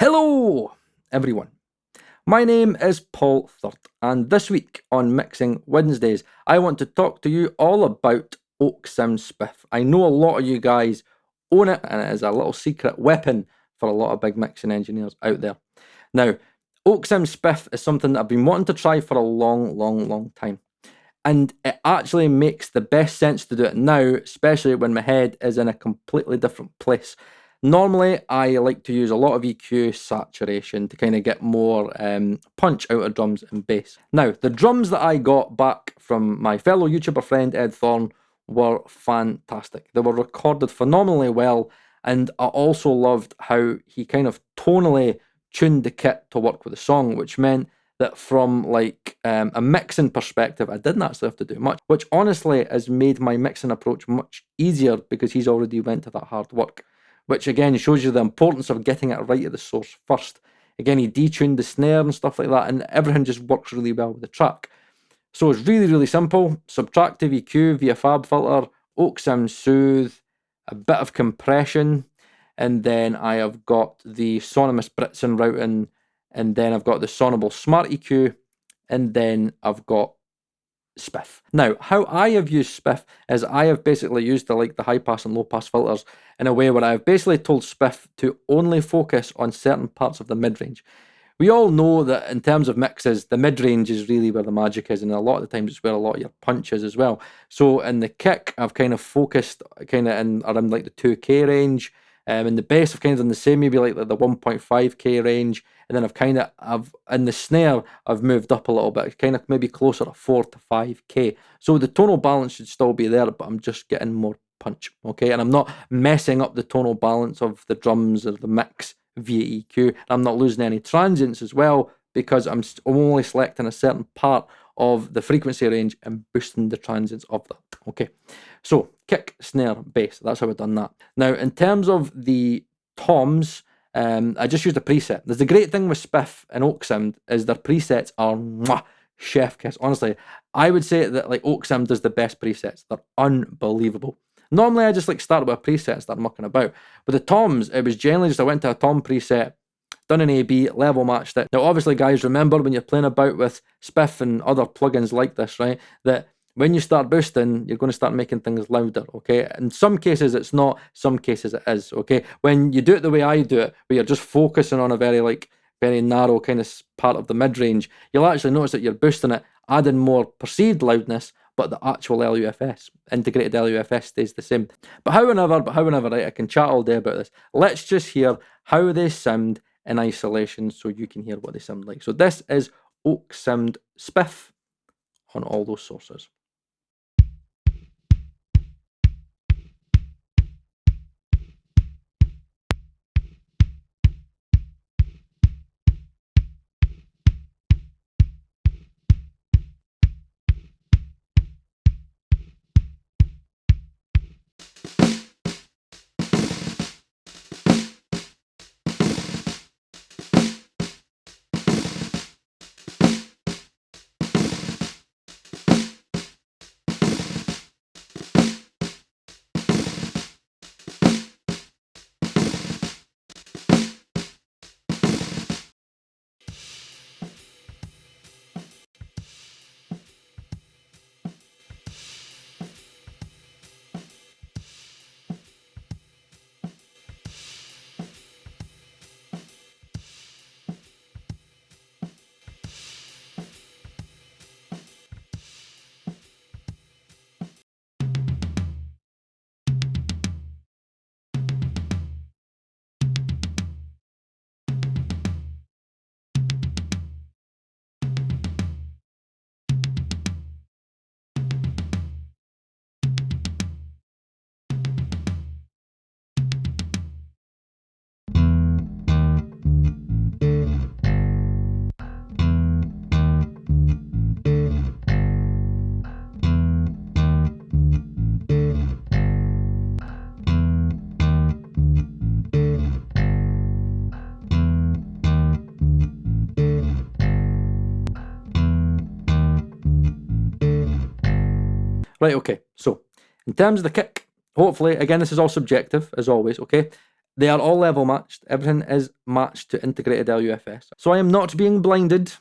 Hello, everyone. My name is Paul Third, and this week on Mixing Wednesdays, I want to talk to you all about Oeksound SPIFF. I know a lot of you guys own it, and it is a little secret weapon for a lot of big mixing engineers out there. Now, Oeksound SPIFF is something that I've been wanting to try for a long time. And it actually makes the best sense to do it now, especially when my head is in a completely different place. Normally, I like to use a lot of EQ saturation to kind of get more punch out of drums and bass. Now, the drums that I got back from my fellow YouTuber friend Ed Thorne were fantastic. They were recorded phenomenally well, and I also loved how he kind of tonally tuned the kit to work with the song, which meant that from like a mixing perspective, I didn't actually have to do much, which honestly has made my mixing approach much easier because he's already went to that hard work, which again shows you the importance of getting it right at the source first. Again, he detuned the snare and stuff like that, and everything just works really well with the track. So it's really simple. Subtractive EQ via fab filter, Oeksound Soothe, a bit of compression, and then I have got the Sonymous Blitzen routing, and then I've got the Sonable Smart EQ, and then I've got SPIFF. Now, how I have used SPIFF is I have basically used the high pass and low pass filters in a way where I've basically told SPIFF to only focus on certain parts of the mid range. We all know that in terms of mixes, the mid range is really where the magic is, and a lot of the times it's where a lot of your punch is as well. So in the kick, I've kind of focused kind of in around like the 2K range. In the bass, I've kind of done the same, maybe like the 1.5K range, and then I've in the snare, I've moved up a little bit, kind of maybe closer to 4 to 5K. So the tonal balance should still be there, but I'm just getting more punch, okay? And I'm not messing up the tonal balance of the drums or the mix via EQ. I'm not losing any transients as well because I'm only selecting a certain part of the frequency range and boosting the transients of that. Okay, so kick, snare, bass. That's how I've done that. Now, in terms of the toms, I just used a preset. There's the great thing with SPIFF and Oeksound is their presets are mwah, chef kiss. Honestly, I would say that like Oeksound does the best presets. They're unbelievable. Normally, I just like start with a preset and start mucking about. With the toms, it was generally just I went to a tom preset, done an A/B, level matched it. Now, obviously, guys, remember when you're playing about with SPIFF and other plugins like this, right? That when you start boosting, you're going to start making things louder, okay? In some cases, it's not. Some cases, it is, okay? When you do it the way I do it, where you're just focusing on a very narrow kind of part of the mid range, you'll actually notice that you're boosting it, adding more perceived loudness, but the actual LUFS, integrated LUFS, stays the same. But however, right, I can chat all day about this. Let's just hear how they sound in isolation so you can hear what they sound like. So this is Oeksound SPIFF on all those sources. Right, okay, so in terms of the kick, hopefully, again, this is all subjective, as always, okay? They are all level matched. Everything is matched to integrated LUFS. So I am not being blinded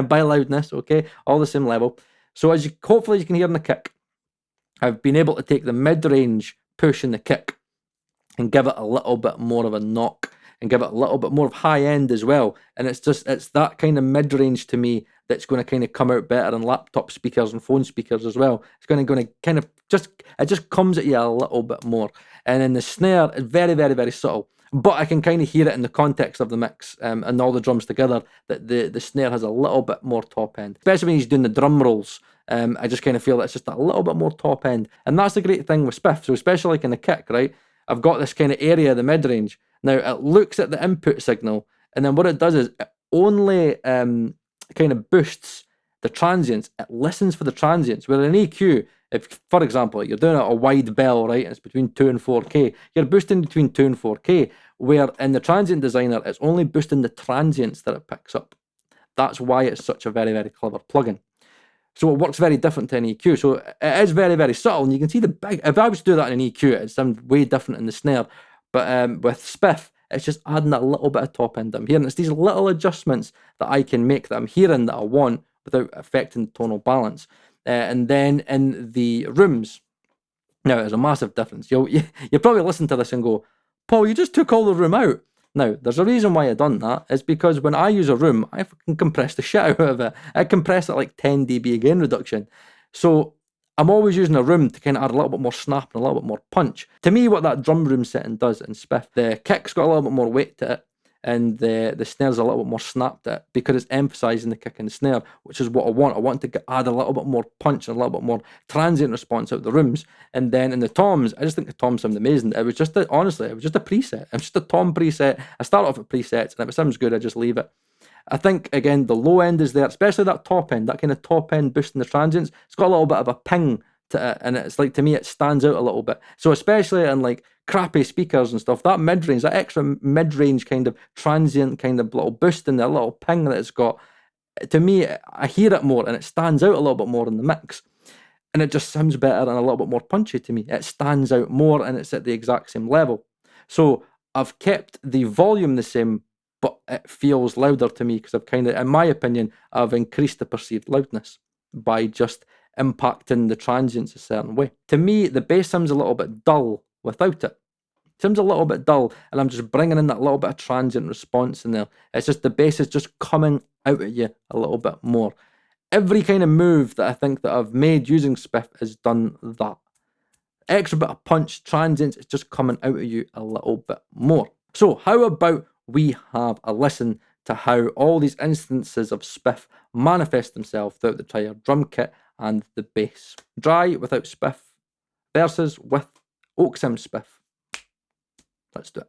by loudness, okay? All the same level. So as you hopefully you can hear in the kick, I've been able to take the mid-range push in the kick and give it a little bit more of a knock and give it a little bit more of high end as well. And it's that kind of mid-range to me that's going to kind of come out better on laptop speakers and phone speakers as well. It's going to kind of it just comes at you a little bit more. And then the snare is very, very, very subtle. But I can kind of hear it in the context of the mix and all the drums together that the snare has a little bit more top end. Especially when he's doing the drum rolls. I just kind of feel it's just a little bit more top end. And that's the great thing with SPIFF. So especially like in the kick, right? I've got this kind of area, the mid-range. Now, it looks at the input signal, and then what it does is it only kind of boosts the transients. It listens for the transients. Where in EQ, if, for example, you're doing a wide bell, right, and it's between 2 and 4K, you're boosting between 2 and 4K, where in the transient designer, it's only boosting the transients that it picks up. That's why it's such a very, very clever plugin. So it works very different to an EQ. So it is very, very subtle. And you can see the big, if I was to do that in an EQ, it sounds way different in the snare. But with SPIFF, it's just adding that little bit of top end I'm hearing. It's these little adjustments that I can make that I'm hearing that I want without affecting the tonal balance. And then in the rooms, now there's a massive difference. You'll probably listen to this and go, Paul, you just took all the room out. Now, there's a reason why I've done that. It's because when I use a room, I fucking compress the shit out of it. I compress it like 10 dB gain reduction. So I'm always using a room to kind of add a little bit more snap and a little bit more punch. To me, what that drum room setting does in SPIFF, the kick's got a little bit more weight to it, and the snare's a little bit more snapped at it because it's emphasising the kick and the snare, which is what I want. I want to add a little bit more punch and a little bit more transient response out of the rooms. And then in the toms, I just think the toms sound amazing. It was just, honestly, it was just a preset. It was just a tom preset. I start off with presets, and if it sounds good, I just leave it. I think, again, the low end is there, especially that top end, that kind of top end boosting the transients. It's got a little bit of a ping to it, and it's like, to me, it stands out a little bit. So especially in like crappy speakers and stuff, that mid-range, that extra mid-range kind of transient kind of little boost in there, little ping that it's got, to me, I hear it more and it stands out a little bit more in the mix. And it just sounds better and a little bit more punchy to me. It stands out more and it's at the exact same level. So I've kept the volume the same, but it feels louder to me because I've kind of, in my opinion, I've increased the perceived loudness by just impacting the transients a certain way. To me, the bass sounds a little bit dull without it. Sounds a little bit dull, and I'm just bringing in that little bit of transient response in there. It's just the bass is just coming out at you a little bit more. Every kind of move that I think that I've made using SPIFF has done that. Extra bit of punch, transients, it's just coming out of you a little bit more. So how about we have a listen to how all these instances of SPIFF manifest themselves throughout the entire drum kit and the bass. Dry without SPIFF versus with Oeksound SPIFF. Let's do it.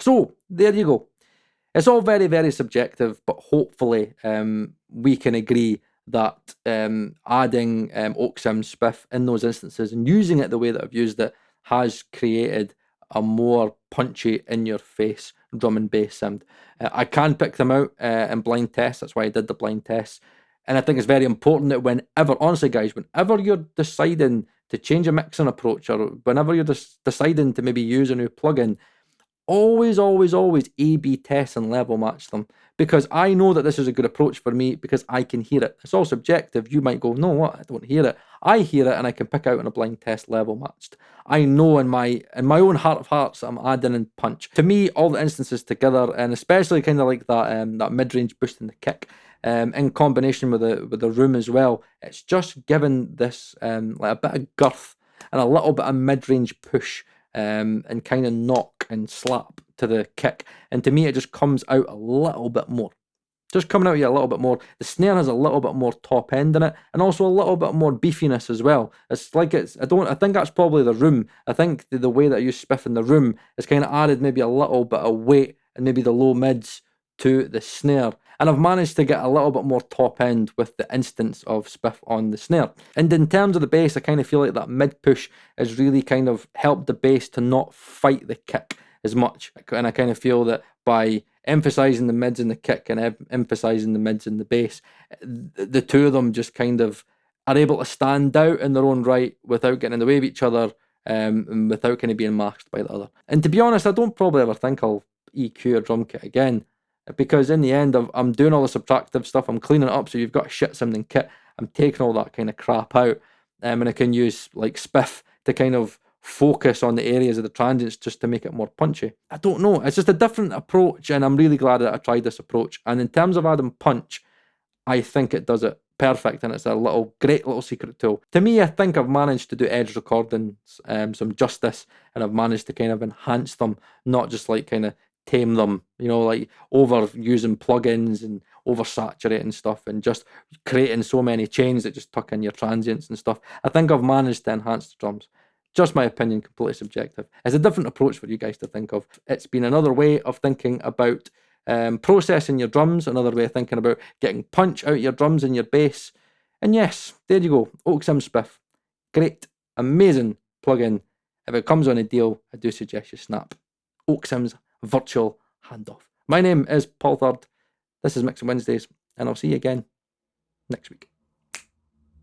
So there you go. It's all very, very subjective, but hopefully we can agree that adding Oeksound SPIFF in those instances and using it the way that I've used it has created a more punchy, in-your-face drum and bass sound. I can pick them out in blind tests. That's why I did the blind tests. And I think it's very important that whenever, honestly guys, whenever you're deciding to change a mixing approach, or whenever you're deciding to maybe use a new plugin, always, always, always A/B test and level match them, because I know that this is a good approach for me because I can hear it. It's all subjective. You might go, no, what? I don't hear it. I hear it and I can pick out in a blind test level matched. I know in my own heart of hearts I'm adding in punch. To me, all the instances together, and especially kind of like that mid-range boost in the kick, in combination with the room as well, it's just given this like a bit of girth and a little bit of mid-range push. And kind of knock and slap to the kick. And to me, it just comes out a little bit more. Just coming out here a little bit more. The snare has a little bit more top end in it, and also a little bit more beefiness as well. It's like I think that's probably the room. I think the way that I use SPIFF in the room has kind of added maybe a little bit of weight and maybe the low mids to the snare. And I've managed to get a little bit more top end with the instance of SPIFF on the snare. And in terms of the bass, I kind of feel like that mid push has really kind of helped the bass to not fight the kick as much. And I kind of feel that by emphasizing the mids and the kick and emphasizing the mids and the bass, the two of them just kind of are able to stand out in their own right without getting in the way of each other, and without kind of being masked by the other. And to be honest, I don't probably ever think I'll EQ a drum kit again, because in the end I'm doing all the subtractive stuff, I'm cleaning it up, so you've got a shit sounding kit, I'm taking all that kind of crap out, and I can use like SPIFF to kind of focus on the areas of the transients just to make it more punchy. I don't know, it's just a different approach, and I'm really glad that I tried this approach. And in terms of adding punch, I think it does it perfect, and it's a great little secret tool. To me, I think I've managed to do edge recordings some justice, and I've managed to kind of enhance them, not just like kind of tame them, you know, like over using plugins and oversaturating stuff and just creating so many chains that just tuck in your transients and stuff. I think I've managed to enhance the drums. Just my opinion, completely subjective. It's a different approach for you guys to think of. It's been another way of thinking about processing your drums, another way of thinking about getting punch out your drums and your bass. And yes, there you go, Oeksound SPIFF. Great, amazing plugin. If it comes on a deal, I do suggest you snap Oeksound's virtual handoff. My name is Paul Third. This is Mixing Wednesdays, and I'll see you again next week.